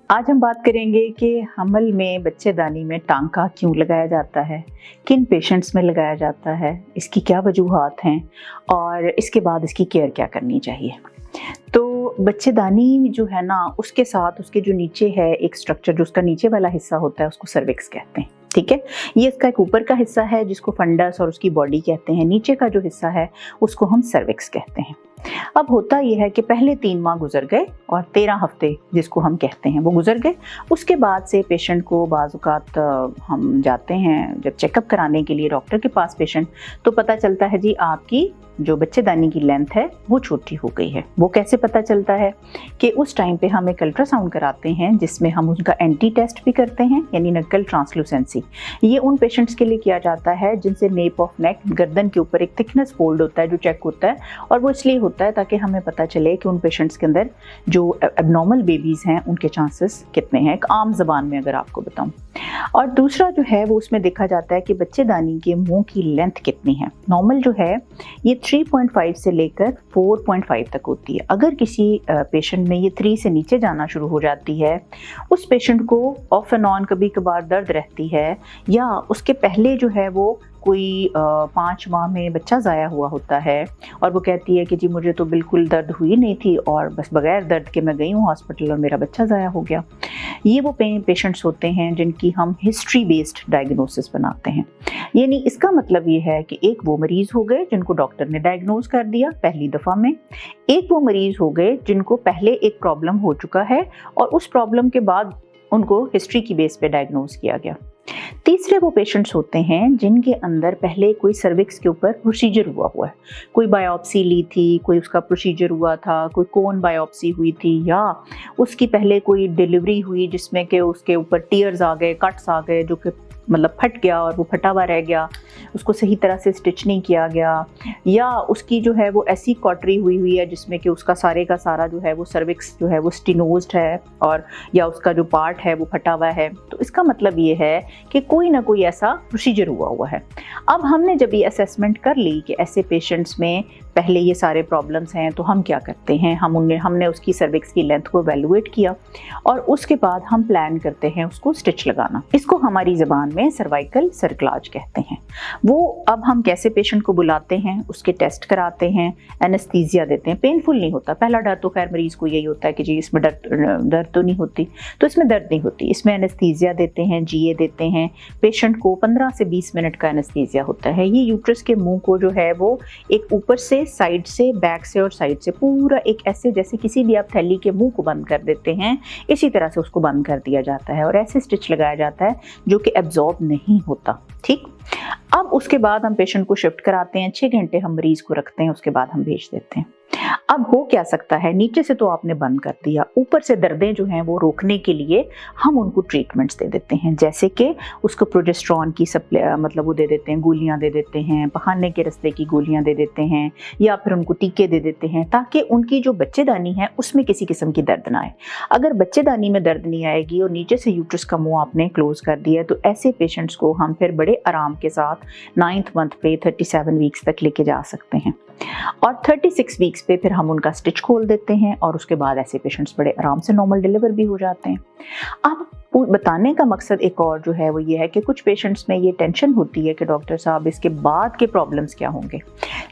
आज हम बात करेंगे कि हमल में बच्चेदानी में टांका क्यों लगाया जाता है, किन पेशेंट्स में लगाया जाता है, इसकी क्या वजूहात हैं और इसके बाद इसकी केयर क्या करनी चाहिए। तो बच्चेदानी जो है ना, उसके साथ उसके जो नीचे है एक स्ट्रक्चर, जो उसका नीचे वाला हिस्सा होता है उसको सर्विक्स कहते हैं। ठीक है, ये इसका एक ऊपर का हिस्सा है जिसको फंडस और उसकी बॉडी कहते हैं। नीचे का जो हिस्सा है उसको हम सर्विक्स कहते हैं। अब होता यह है कि पहले 3 माह गुजर गए और 13 हफ्ते जिसको हम कहते हैं वो गुजर गए। उसके बाद से पेशेंट को बाज़-औक़ात हम जाते हैं जब चेकअप कराने के लिए डॉक्टर के पास पेशेंट, तो पता चलता है जी आपकी जो बच्चेदानी की लेंथ है वो छोटी हो गई है। वो कैसे पता चलता है कि उस टाइम पे हम एक अल्ट्रासाउंड कराते हैं जिसमें हम उनका एंटी टेस्ट भी करते हैं, यानी नक्कल ट्रांसलूसेंसी। ये उन पेशेंट्स के लिए किया जाता है जिनसे नेप ऑफ नेक, गर्दन के ऊपर एक थिकनेस फोल्ड होता है जो चेक होता है, और वो इसलिए होता है ताकि हमें पता चले कि उन पेशेंट्स के अंदर जो एबनॉर्मल बेबीज़ हैं उनके चांसेस कितने हैं, एक आम ज़बान में अगर आपको बताऊं। और दूसरा जो है वो उसमें देखा जाता है कि बच्चेदानी के मुंह की लेंथ कितनी है। नॉर्मल जो है ये 3.5 से लेकर 4.5 तक होती है। अगर किसी पेशेंट में ये 3 से नीचे जाना शुरू हो जाती है, उस पेशेंट को ऑफ एंड ऑन कभी कभार दर्द रहती है, या उसके पहले जो है वो कोई 5 माह में बच्चा ज़ाया हुआ होता है और वो कहती है कि जी मुझे तो बिल्कुल दर्द हुई नहीं थी और बस बगैर दर्द के मैं गई हूँ हॉस्पिटल और मेरा बच्चा ज़ाया हो गया। ये वो पेशेंट्स होते हैं जिनकी हम हिस्ट्री बेस्ड डायग्नोसिस बनाते हैं। यानी इसका मतलब ये है कि एक वो मरीज़ हो गए जिनको डॉक्टर ने डायग्नोज कर दिया पहली दफ़ा में, एक वो मरीज़ हो गए जिनको पहले एक प्रॉब्लम हो चुका है और उस प्रॉब्लम के बाद उनको हिस्ट्री की बेस पे डायग्नोज किया गया। तीसरे वो पेशेंट्स होते हैं जिनके अंदर पहले कोई सर्विक्स के ऊपर प्रोसीजर हुआ है, कोई बायोप्सी ली थी, कोई उसका प्रोसीजर हुआ था, कोई कोन बायोप्सी हुई थी, या उसकी पहले कोई डिलीवरी हुई जिसमें कि उसके ऊपर टीयर्स आ गए, कट्स आ गए, जो कि मतलब फट गया और वो फटा हुआ रह गया, उसको सही तरह से स्टिच नहीं किया गया, या उसकी जो है वो ऐसी कॉटरी हुई है जिसमें कि उसका सारे का सारा जो है वो सर्विक्स जो है वो स्टिनोज्ड है और या उसका जो पार्ट है वो फटा हुआ है। तो इसका मतलब ये है कि कोई ना कोई ऐसा प्रोसीजर हुआ है। अब हमने जब ये असेसमेंट कर ली कि ऐसे पेशेंट्स में पहले ये सारे प्रॉब्लम्स हैं, तो हम क्या करते हैं, हमने उसकी सर्विक्स की लेंथ को एवेलुएट किया और उसके बाद हम प्लान करते हैं उसको स्टिच लगाना। इसको हमारी ज़बान में सर्वाइकल सर्कलाज कहते हैं। वो अब हम कैसे पेशेंट को बुलाते हैं, उसके टेस्ट कराते हैं, एनेस्थीसिया देते हैं। पेनफुल नहीं होता। पहला डर तो खैर मरीज़ को यही होता है कि जी इसमें दर्द तो नहीं होती, तो इसमें दर्द नहीं होती। इसमें एनेस्थीसिया देते हैं, जीए देते हैं। पेशेंट को 15 से 20 मिनट का एनेस्थीसिया होता है। ये यूट्रस के मुंह को जो है वो एक ऊपर से, साइड से, बैक से और साइड से पूरा एक ऐसे जैसे किसी भी आप थैली के मुंह को बंद कर देते हैं, इसी तरह से उसको बंद कर दिया जाता है और ऐसे स्टिच लगाया जाता है जो कि एब्जॉर्ब नहीं होता। ठीक, अब उसके बाद हम पेशेंट को शिफ्ट कराते हैं, 6 घंटे हम मरीज को रखते हैं, उसके बाद हम भेज देते हैं। अब हो क्या सकता है, नीचे से तो आपने बंद कर दिया, ऊपर से दर्दें जो हैं वो रोकने के लिए हम उनको ट्रीटमेंट्स दे देते हैं, जैसे कि उसको प्रोजेस्टेरॉन की मतलब वो दे देते हैं, गोलियां दे देते हैं, पखाने के रास्ते की गोलियां दे देते हैं, या फिर उनको टीके दे देते हैं ताकि उनकी जो बच्चेदानी है उसमें किसी किस्म की दर्द ना आए। अगर बच्चेदानी में दर्द नहीं आएगी और नीचे से यूट्रस का मुंह आपने क्लोज कर दिया, तो ऐसे पेशेंट्स को हम फिर बड़े आराम के साथ 9th मंथ पे 37 वीक्स तक लेके जा सकते हैं और 36 वीक्स पे फिर हम उनका स्टिच खोल देते हैं और उसके बाद ऐसे पेशेंट्स बड़े आराम से नॉर्मल डिलीवर भी हो जाते हैं। अब बताने का मकसद एक और जो है वो ये है कि कुछ पेशेंट्स में ये टेंशन होती है कि डॉक्टर साहब इसके बाद के प्रॉब्लम्स क्या होंगे।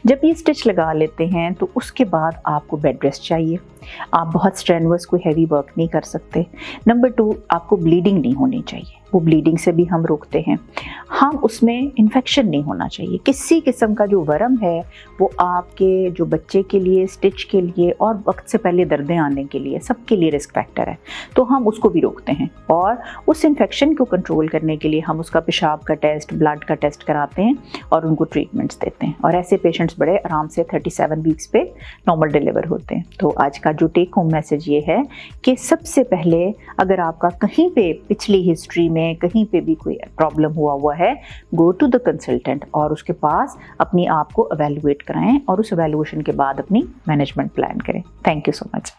जब ये स्टिच लगा लेते हैं तो उसके बाद आपको बेड रेस्ट चाहिए, आप बहुत स्ट्रेनवस कोई हैवी वर्क नहीं कर सकते। नंबर 2, आपको ब्लीडिंग नहीं होनी चाहिए, वो ब्लीडिंग से भी हम रोकते हैं। हम उसमें इन्फेक्शन नहीं होना चाहिए, किसी किस्म का जो वर्म है वो आपके जो बच्चे के लिए, स्टिच के लिए और वक्त से पहले दर्दें आने के लिए, सबके लिए रिस्क फैक्टर है, तो हम उसको भी रोकते हैं। और उस इन्फेक्शन को कंट्रोल करने के लिए हम उसका पेशाब का टेस्ट, ब्लड का टेस्ट कराते हैं और उनको ट्रीटमेंट्स देते हैं और ऐसे पेशेंट्स बड़े आराम से 37 वीक्स पे नॉर्मल डिलीवर होते हैं। तो आज का जो टेक होम मैसेज ये है कि सबसे पहले अगर आपका कहीं पे पिछली हिस्ट्री में कहीं पे भी कोई प्रॉब्लम हुआ है, गो टू द कंसल्टेंट और उसके पास अपनी आप को एवेलुएट कराएं और उस एवेलुएशन के बाद अपनी मैनेजमेंट प्लान करें। Thank you so much.